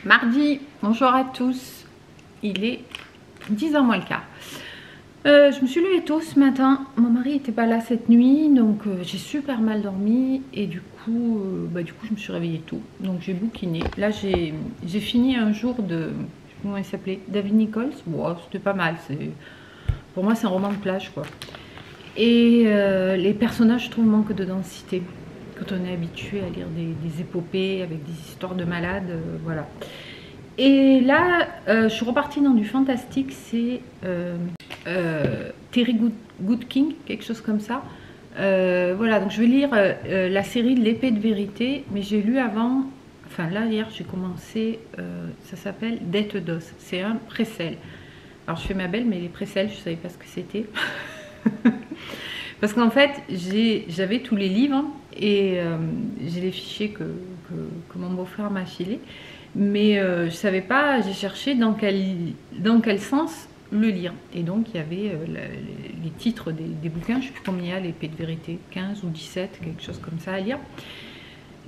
Mardi, bonjour à tous, il est 10h moins le quart. Je me suis levée tôt ce matin, mon mari n'était pas là cette nuit, donc j'ai super mal dormi et du coup je me suis réveillée tôt, donc j'ai bouquiné. Là j'ai fini un jour de, comment il s'appelait, David Nichols. Bon, c'était pas mal, pour moi c'est un roman de plage quoi. Et les personnages, je trouve, manquent de densité. Quand on est habitué à lire des épopées avec des histoires de malades, voilà. Et là, je suis repartie dans du fantastique, c'est Terry Goodking, quelque chose comme ça. Voilà, donc je vais lire la série de l'épée de vérité, mais j'ai lu avant, enfin là, hier, j'ai commencé, ça s'appelle Dette d'os, c'est un précelle. Alors je fais ma belle, mais les précelles, je ne savais pas ce que c'était. Parce qu'en fait, j'avais tous les livres et j'ai les fichiers que mon beau-frère m'a filés. Mais je ne savais pas, j'ai cherché dans quel sens le lire. Et donc, il y avait les titres des bouquins, je ne sais plus combien il y a, l'épée de vérité, 15 ou 17, quelque chose comme ça à lire.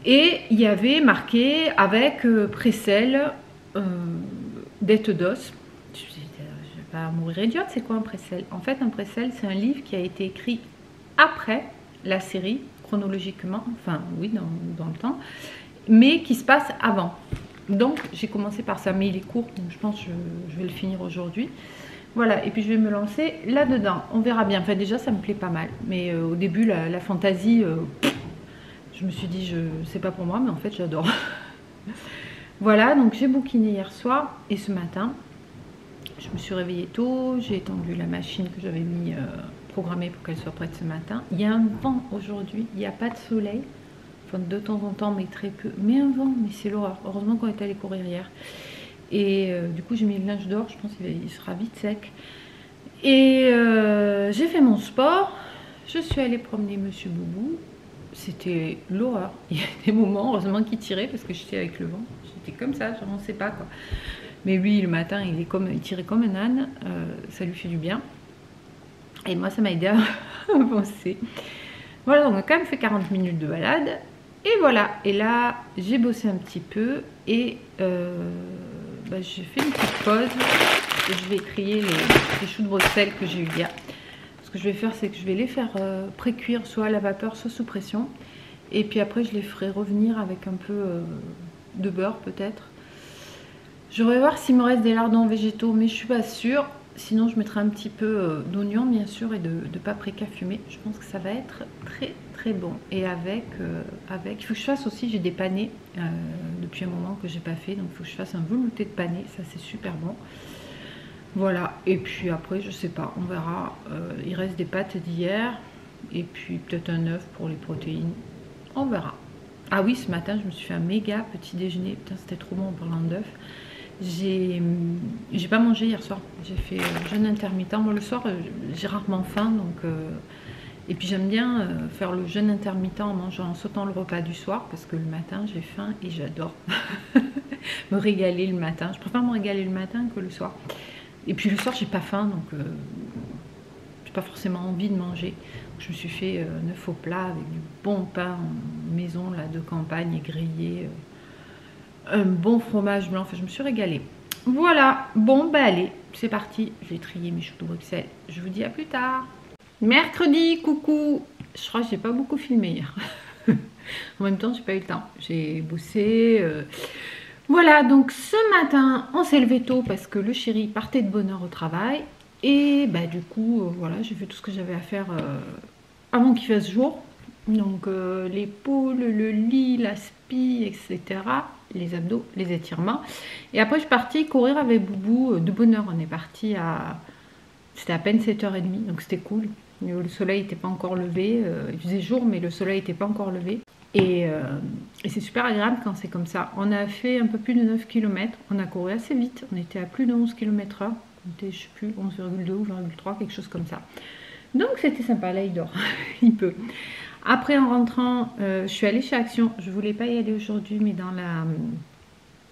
Et il y avait marqué avec précelle, Dette d'os. Je ne vais pas mourir idiote, c'est quoi un précelle? En fait, un précelle, c'est un livre qui a été écrit après la série, chronologiquement, enfin oui, dans le temps, mais qui se passe avant. Donc j'ai commencé par ça, mais il est court, donc je pense que je vais le finir aujourd'hui. Voilà, et puis je vais me lancer là-dedans, on verra bien. Enfin déjà ça me plaît pas mal, mais au début la fantaisie, je me suis dit c'est pas pour moi, mais en fait j'adore. Voilà, donc j'ai bouquiné hier soir et ce matin, je me suis réveillée tôt, j'ai étendu la machine que j'avais mis programmée pour qu'elle soit prête ce matin. Il y a un vent aujourd'hui, il n'y a pas de soleil, enfin de temps en temps mais très peu, mais un vent, mais c'est l'horreur. Heureusement qu'on est allé courir hier. Et du coup j'ai mis le linge dehors, je pense qu'il sera vite sec. Et j'ai fait mon sport, je suis allée promener Monsieur Boubou, c'était l'horreur. Il y a des moments, heureusement qu'il tirait parce que j'étais avec le vent, j'étais comme ça, je n'avançais pas quoi. Mais lui le matin il tirait comme un âne, ça lui fait du bien. Et moi ça m'a aidé à avancer. Voilà, donc on a quand même fait 40 minutes de balade. Et voilà, et là j'ai bossé un petit peu et j'ai fait une petite pause et je vais écrire les choux de Bruxelles que j'ai eu hier. Ce que je vais faire, c'est que je vais les faire pré-cuire soit à la vapeur, soit sous pression. Et puis après, je les ferai revenir avec un peu de beurre peut-être. Je vais voir s'il me reste des lardons végétaux, mais je suis pas sûre. Sinon, je mettrai un petit peu d'oignon, bien sûr, et de paprika fumé. Je pense que ça va être très très bon. Et avec il faut que je fasse aussi, j'ai des panais depuis un moment que j'ai pas fait. Donc, il faut que je fasse un velouté de panais. Ça, c'est super bon. Voilà. Et puis après, je sais pas, on verra. Il reste des pâtes d'hier. Et puis peut-être un œuf pour les protéines. On verra. Ah oui, ce matin, je me suis fait un méga petit déjeuner. Putain, c'était trop bon en parlant d'œufs. J'ai pas mangé hier soir, j'ai fait jeûne intermittent. Moi le soir j'ai rarement faim, donc et puis j'aime bien faire le jeûne intermittent en sautant le repas du soir parce que le matin j'ai faim et j'adore me régaler le matin. Je préfère me régaler le matin que le soir. Et puis le soir j'ai pas faim, donc j'ai pas forcément envie de manger. Donc, je me suis fait un œuf au plat avec du bon pain maison là de campagne grillé. Un bon fromage blanc, enfin je me suis régalée. Voilà, bon bah allez, c'est parti, je vais trier mes choux de Bruxelles. Je vous dis à plus tard. Mercredi, coucou. Je crois que j'ai pas beaucoup filmé hier. En même temps, j'ai pas eu le temps. J'ai bossé. Voilà, donc ce matin, on s'est levé tôt parce que le chéri partait de bonne heure au travail. Et bah du coup, voilà, j'ai fait tout ce que j'avais à faire avant qu'il fasse jour. Donc les poules, le lit, la spie, etc. Les abdos, les étirements. Et après je suis partie courir avec Boubou de bonne heure. On est parti c'était à peine 7h30, donc c'était cool. Le soleil n'était pas encore levé. Il faisait jour, mais le soleil n'était pas encore levé. Et c'est super agréable quand c'est comme ça. On a fait un peu plus de 9 km. On a couru assez vite. On était à plus de 11 km/h. On était, je sais plus, 11,2 ou 11,3, quelque chose comme ça. Donc c'était sympa. Là, il dort. Il peut. Après, en rentrant, je suis allée chez Action. Je ne voulais pas y aller aujourd'hui, mais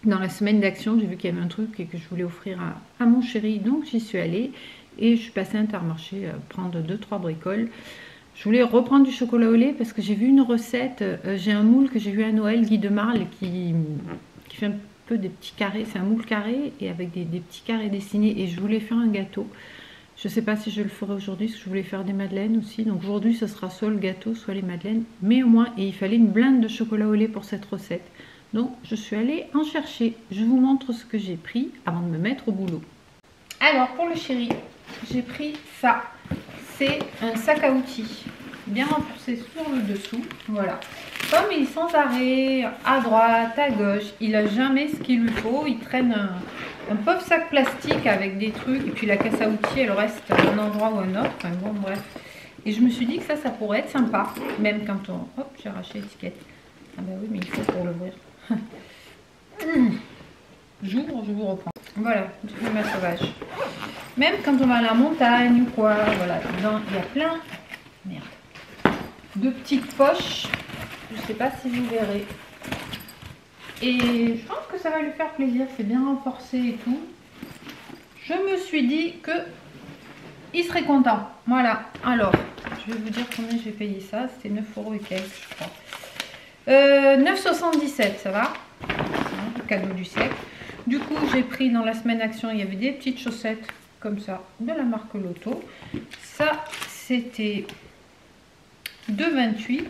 dans la semaine d'Action, j'ai vu qu'il y avait un truc et que je voulais offrir à mon chéri. Donc, j'y suis allée. et je suis passée à Intermarché prendre 2-3 bricoles. Je voulais reprendre du chocolat au lait parce que j'ai vu une recette, j'ai un moule que j'ai vu à Noël, Guy de Marle, qui fait un peu des petits carrés, c'est un moule carré et avec des petits carrés dessinés, et je voulais faire un gâteau. Je ne sais pas si je le ferai aujourd'hui, parce que je voulais faire des madeleines aussi. Donc aujourd'hui, ce sera soit le gâteau, soit les madeleines. Mais au moins, et il fallait une blinde de chocolat au lait pour cette recette. Donc je suis allée en chercher. Je vous montre ce que j'ai pris avant de me mettre au boulot. Alors pour le chéri, j'ai pris ça. C'est un sac à outils, bien renforcé sur le dessous. Voilà. Comme il est sans arrêt, à droite, à gauche, il n'a jamais ce qu'il lui faut. Il traîne un pauvre sac plastique avec des trucs. Et puis la caisse à outils, elle reste à un endroit ou un autre. Enfin bon, bref. Et je me suis dit que ça pourrait être sympa. Même quand on... Hop, j'ai arraché l'étiquette. Ah bah oui, mais il faut pour l'ouvrir. J'ouvre, je vous reprends. Voilà, je fais ma sauvage. Même quand on va à la montagne ou quoi, voilà, dedans il y a plein de petites poches. Je sais pas si vous verrez. Et je pense que ça va lui faire plaisir, c'est bien renforcé et tout. Je me suis dit que il serait content. Voilà, alors, je vais vous dire combien j'ai payé ça. C'était 9 € et quelques, je crois. 9,77, ça va? Le cadeau du siècle. Du coup, j'ai pris dans la semaine action, il y avait des petites chaussettes comme ça, de la marque Lotto. Ça, c'était 2,28.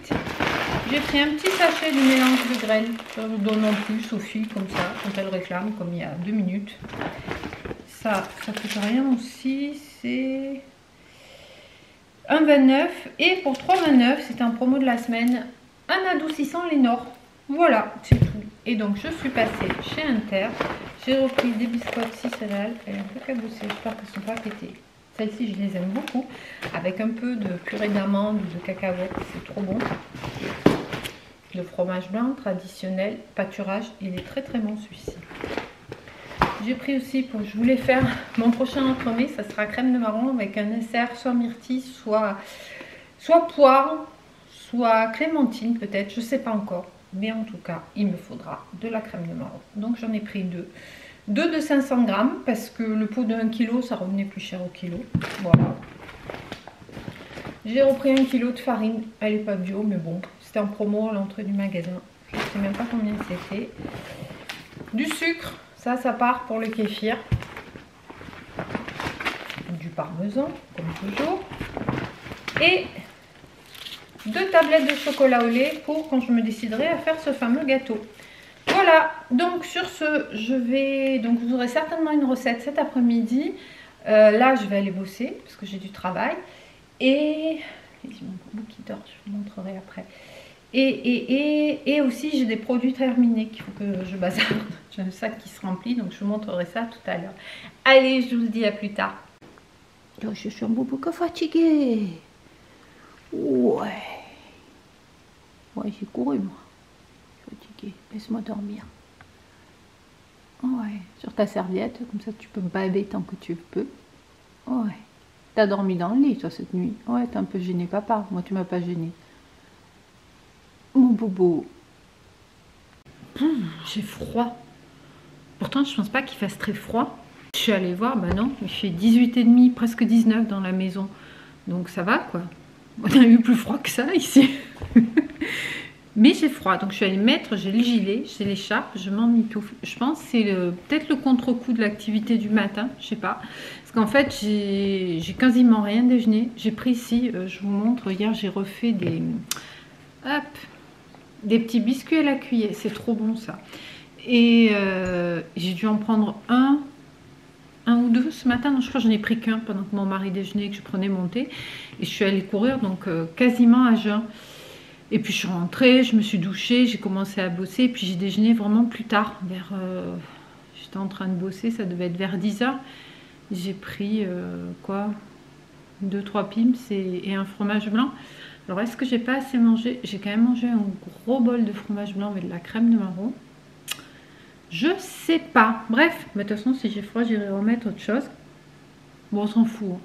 J'ai pris un petit sachet de mélange de graines. Je ne donne non plus Sophie, comme ça, quand elle réclame, comme il y a 2 minutes. Ça coûte rien aussi, c'est 1,29. Et pour 3,29, c'était un promo de la semaine, un adoucissant Lénore. Voilà, c'est tout. Et donc, je suis passée chez Inter. J'ai repris des biscottes 6 céréales. Elle est un peu cabossée, j'espère qu'elles ne sont pas pétées. Celles-ci, je les aime beaucoup. Avec un peu de purée d'amandes ou de cacahuètes, c'est trop bon. Le fromage blanc traditionnel, pâturage, il est très très bon celui-ci. J'ai pris aussi, je voulais faire mon prochain entremets, ça sera crème de marron avec un dessert, soit myrtille, soit poire, soit clémentine peut-être, je ne sais pas encore. Mais en tout cas, il me faudra de la crème de marron. Donc j'en ai pris deux. Deux de 500 grammes parce que le pot de 1 kg, ça revenait plus cher au kilo. Voilà. J'ai repris 1 kg de farine. Elle n'est pas bio, mais bon, c'était en promo à l'entrée du magasin. Je ne sais même pas combien c'était. Du sucre, ça part pour le kéfir. Du parmesan, comme toujours. Et 2 tablettes de chocolat au lait pour quand je me déciderai à faire ce fameux gâteau. Voilà, donc sur ce, donc vous aurez certainement une recette cet après-midi. Là, je vais aller bosser parce que j'ai du travail. Et j'ai mon bout qui dort, je vous montrerai après. Et aussi, j'ai des produits terminés qu'il faut que je bazarde. J'ai un sac qui se remplit, donc je vous montrerai ça tout à l'heure. Allez, je vous dis à plus tard. Oh, je suis un peu fatiguée. Ouais, j'ai couru moi. Je suis fatiguée. Laisse-moi dormir. Ouais, sur ta serviette, comme ça tu peux me baver tant que tu peux. Ouais. T'as dormi dans le lit toi cette nuit. Ouais, t'es un peu gêné papa. Moi tu m'as pas gêné. Mon bobo. J'ai froid. Pourtant je pense pas qu'il fasse très froid. Je suis allée voir, bah non, il fait 18,5, presque 19 dans la maison. Donc ça va quoi. On a eu plus froid que ça ici. Mais j'ai froid, donc je suis allée mettre, j'ai le gilet, j'ai l'écharpe, je m'en mitoufle. Je pense que c'est peut-être le contre-coup de l'activité du matin, je sais pas. Parce qu'en fait, j'ai quasiment rien déjeuné. J'ai pris ici, je vous montre, hier j'ai refait des petits biscuits à la cuillère. C'est trop bon ça. Et j'ai dû en prendre un ou deux ce matin. Non, je crois que j'en ai pris qu'un pendant que mon mari déjeunait, que je prenais mon thé. Et je suis allée courir, donc quasiment à jeun. Et puis je suis rentrée, je me suis douchée, j'ai commencé à bosser. Et puis j'ai déjeuné vraiment plus tard. J'étais en train de bosser, ça devait être vers 10 h. J'ai pris 2-3 pims et un fromage blanc. Alors est-ce que j'ai pas assez mangé? J'ai quand même mangé un gros bol de fromage blanc avec de la crème de marron. Je sais pas. Bref, mais de toute façon si j'ai froid j'irai remettre autre chose. Bon, on s'en fout.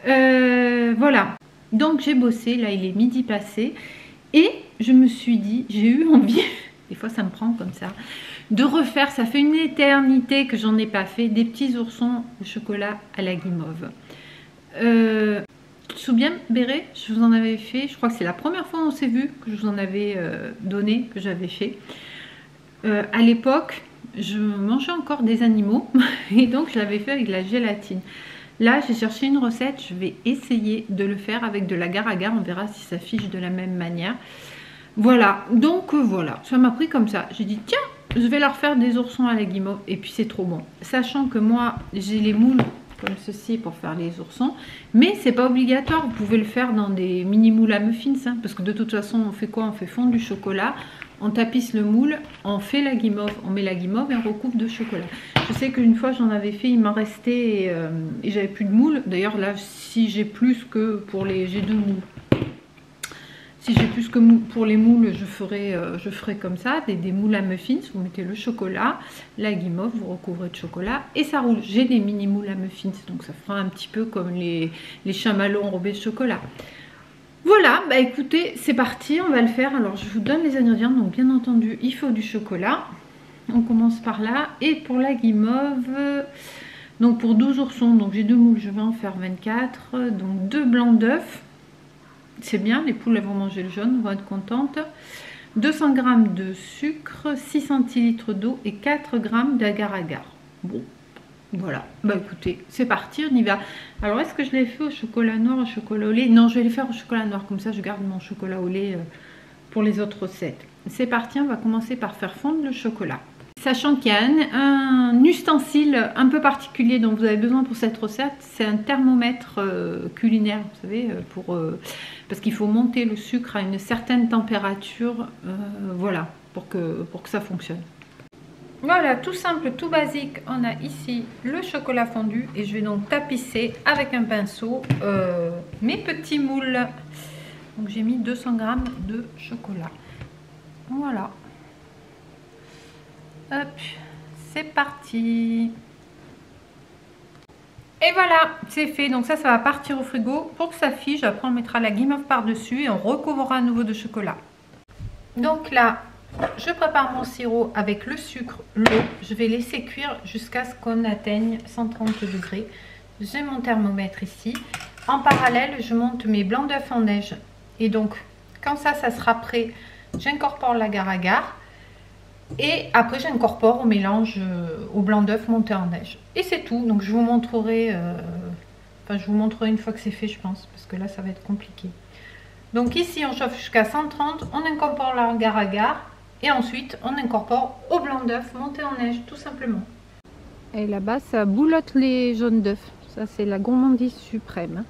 Voilà. Donc j'ai bossé, là il est midi passé. Et je me suis dit, j'ai eu envie, des fois ça me prend comme ça, de refaire, ça fait une éternité que j'en ai pas fait, des petits oursons au chocolat à la guimauve. Tu te souviens, Béret, je vous en avais fait, je crois que c'est la première fois où on s'est vu que je vous en avais donné, que j'avais fait. À l'époque, je mangeais encore des animaux et donc je l'avais fait avec de la gélatine. Là, j'ai cherché une recette, je vais essayer de le faire avec de l'agar-agar, on verra si ça fiche de la même manière. Voilà, donc voilà, ça m'a pris comme ça. J'ai dit, tiens, je vais leur faire des oursons à la guimauve et puis c'est trop bon. Sachant que moi, j'ai les moules comme ceci pour faire les oursons, mais c'est pas obligatoire, vous pouvez le faire dans des mini moules à muffins, hein, parce que de toute façon, on fait quoi? On fait fondre du chocolat, on tapisse le moule, on fait la guimauve, on met la guimauve et on recouvre de chocolat. Je sais qu'une fois j'en avais fait, il m'en restait et j'avais plus de moules. D'ailleurs là, si j'ai plus que pour les... J'ai 2 moules. Si j'ai plus que pour les moules, je ferai comme ça, des moules à muffins. Vous mettez le chocolat, la guimauve, vous recouvrez de chocolat et ça roule. J'ai des mini moules à muffins, donc ça fera un petit peu comme les chamallows enrobés de chocolat. Voilà, bah écoutez, c'est parti, on va le faire. Alors je vous donne les ingrédients, donc bien entendu, il faut du chocolat. On commence par là. Et pour la guimauve, donc pour 12 oursons, donc j'ai 2 moules, je vais en faire 24. Donc 2 blancs d'œufs. C'est bien, les poules elles vont manger le jaune, vont être contentes. 200 g de sucre, 6 centilitres d'eau et 4 g d'agar-agar. Bon, voilà. Bah écoutez, c'est parti, on y va. Alors, est-ce que je l'ai fait au chocolat noir, au chocolat au lait? Non, je vais les faire au chocolat noir, comme ça je garde mon chocolat au lait pour les autres recettes. C'est parti, on va commencer par faire fondre le chocolat. Sachant qu'il y a un ustensile un peu particulier dont vous avez besoin pour cette recette, c'est un thermomètre culinaire, vous savez, parce qu'il faut monter le sucre à une certaine température, voilà, pour que ça fonctionne. Voilà, tout simple, tout basique, on a ici le chocolat fondu et je vais donc tapisser avec un pinceau mes petits moules. Donc j'ai mis 200 g de chocolat. Voilà. Hop, c'est parti. Et voilà, c'est fait. Donc ça va partir au frigo pour que ça fige. Après, on mettra la guimauve par-dessus et on recouvrera à nouveau de chocolat. Donc là, je prépare mon sirop avec le sucre, l'eau. Je vais laisser cuire jusqu'à ce qu'on atteigne 130 degrés. J'ai mon thermomètre ici. En parallèle, je monte mes blancs d'œufs en neige. Et donc, quand ça sera prêt, j'incorpore l'agar-agar. Et après j'incorpore au mélange au blanc d'œuf monté en neige. Et c'est tout. Donc je vous montrerai une fois que c'est fait, je pense, parce que là ça va être compliqué. Donc ici on chauffe jusqu'à 130, on incorpore l'agar-agar et ensuite on incorpore au blanc d'œuf monté en neige, tout simplement. Et là-bas ça boulotte les jaunes d'œufs. Ça c'est la gourmandise suprême.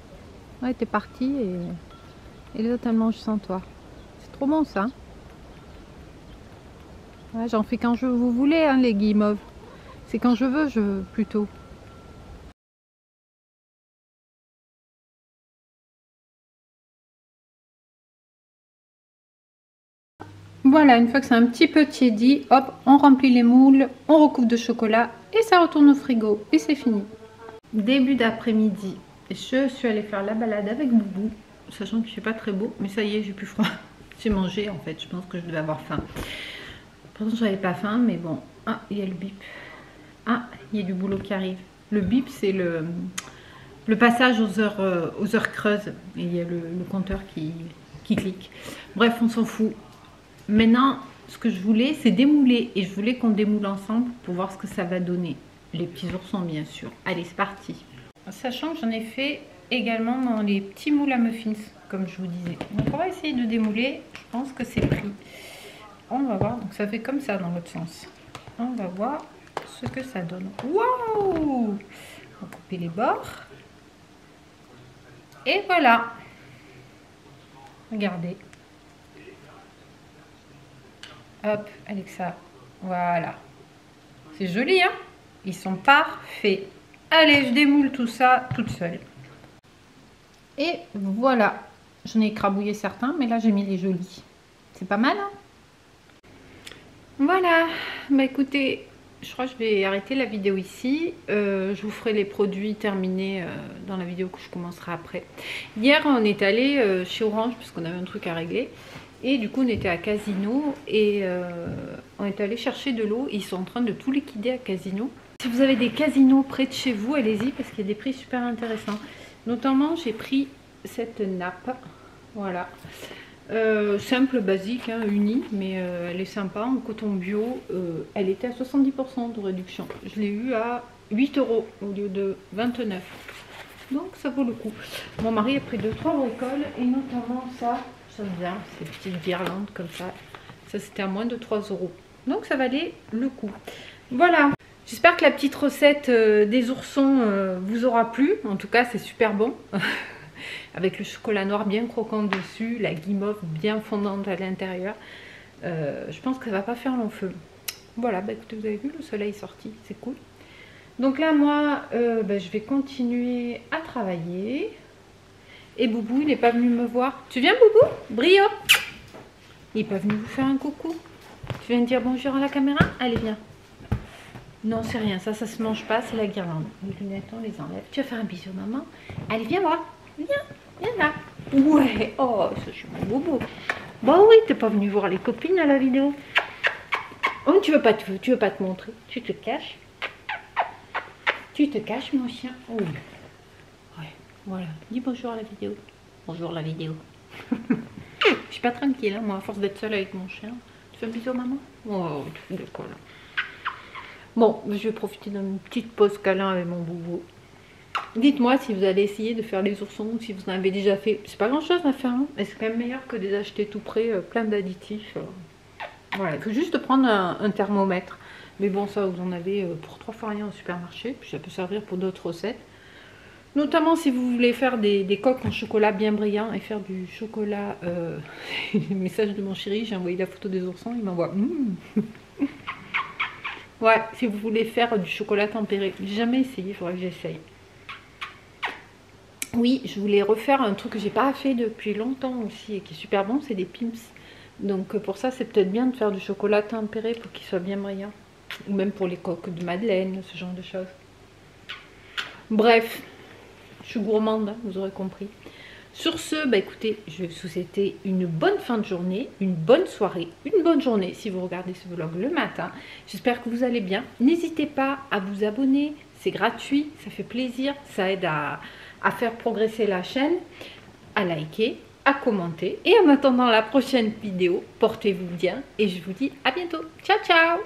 Ouais, t'es parti et les autres elles mangent sans toi. C'est trop bon ça. Ouais, j'en fais quand vous voulez, hein, les guimauves. C'est quand je veux plutôt. Voilà, une fois que c'est un petit peu tiédi, hop, on remplit les moules, on recouvre de chocolat et ça retourne au frigo. Et c'est fini. Début d'après-midi, je suis allée faire la balade avec Boubou, sachant qu'il ne fait pas très beau, mais ça y est, j'ai plus froid. J'ai mangé en fait, je pense que je devais avoir faim. Pourtant, j'avais pas faim, mais bon. Ah, il y a le bip. Ah, il y a du boulot qui arrive. Le bip, c'est le passage aux heures creuses. Et il y a le compteur qui clique. Bref, on s'en fout. Maintenant, ce que je voulais, c'est démouler. Et je voulais qu'on démoule ensemble pour voir ce que ça va donner. Les petits oursons, bien sûr. Allez, c'est parti. Sachant que j'en ai fait également dans les petits moules à muffins, comme je vous disais. Donc, on va essayer de démouler. Je pense que c'est pris. On va voir, donc ça fait comme ça dans l'autre sens. On va voir ce que ça donne. Waouh! On va couper les bords. Et voilà. Regardez. Hop, Alexa. Voilà. C'est joli, hein? Ils sont parfaits. Allez, je démoule tout ça toute seule. Et voilà. J'en ai écrabouillé certains, mais là j'ai mis les jolis. C'est pas mal, hein? Voilà, bah écoutez, je crois que je vais arrêter la vidéo ici. Je vous ferai les produits terminés dans la vidéo que je commencerai après. Hier, on est allé chez Orange parce qu'on avait un truc à régler. Et du coup, on était à Casino et on est allé chercher de l'eau. Ils sont en train de tout liquider à Casino. Si vous avez des casinos près de chez vous, allez-y parce qu'il y a des prix super intéressants. Notamment, j'ai pris cette nappe. Voilà. Simple, basique, hein, unie, mais elle est sympa, en coton bio. Elle était à 70% de réduction. Je l'ai eu à 8 € au lieu de 29. Donc ça vaut le coup. Mon mari a pris 2-3 bricoles et notamment ça, j'aime bien, ces petites guirlandes comme ça. Ça c'était à moins de 3 €. Donc ça valait le coup. Voilà. J'espère que la petite recette des oursons vous aura plu. En tout cas, c'est super bon. Avec le chocolat noir bien croquant dessus, la guimauve bien fondante à l'intérieur. Je pense que ça va pas faire long feu. Voilà, bah écoutez, vous avez vu, le soleil est sorti, c'est cool. Donc là, moi, je vais continuer à travailler. Et Boubou, il n'est pas venu me voir. Tu viens, Boubou? Brio? Il n'est pas venu vous faire un coucou? Tu viens de dire bonjour à la caméra? Allez, viens. Non, c'est rien, ça se mange pas, c'est la guirlande. Les lunettes, on les enlève. Tu vas faire un bisou, maman? Allez, viens voir. Viens, viens là. Ouais, oh, ça, je suis mon Boubou. Bon, oui, t'es pas venu voir les copines à la vidéo. Oh, tu veux pas te montrer? Tu te caches? Tu te caches, mon chien? Oh. Ouais, voilà. Dis bonjour à la vidéo. Bonjour la vidéo. Je suis pas tranquille, hein, moi, à force d'être seule avec mon chien. Tu fais un bisou, maman? Oh, tu fais de quoi, là? Bon, je vais profiter d'une petite pause câlin avec mon Boubou. Dites-moi si vous allez essayer de faire les oursons ou si vous en avez déjà fait. C'est pas grand chose à faire, hein, mais c'est quand même meilleur que de les acheter tout prêt, plein d'additifs. Voilà, il faut juste prendre un thermomètre. Mais bon, ça, vous en avez pour 3 fois rien au supermarché. Puis ça peut servir pour d'autres recettes. Notamment si vous voulez faire des coques en chocolat bien brillant et faire du chocolat... message de mon chéri, j'ai envoyé la photo des oursons, il m'envoie... Ouais, si vous voulez faire du chocolat tempéré. J'ai jamais essayé, il faudrait que j'essaye. Oui, je voulais refaire un truc que j'ai pas fait depuis longtemps aussi et qui est super bon, c'est des pimps. Donc pour ça, c'est peut-être bien de faire du chocolat tempéré pour qu'il soit bien brillant. Ou même pour les coques de madeleine, ce genre de choses. Bref, je suis gourmande, hein, vous aurez compris. Sur ce, bah écoutez, je vais vous souhaiter une bonne fin de journée, une bonne soirée, une bonne journée si vous regardez ce vlog le matin. J'espère que vous allez bien. N'hésitez pas à vous abonner, c'est gratuit, ça fait plaisir, ça aide à faire progresser la chaîne, à liker, à commenter. Et en attendant la prochaine vidéo, portez-vous bien et je vous dis à bientôt. Ciao, ciao!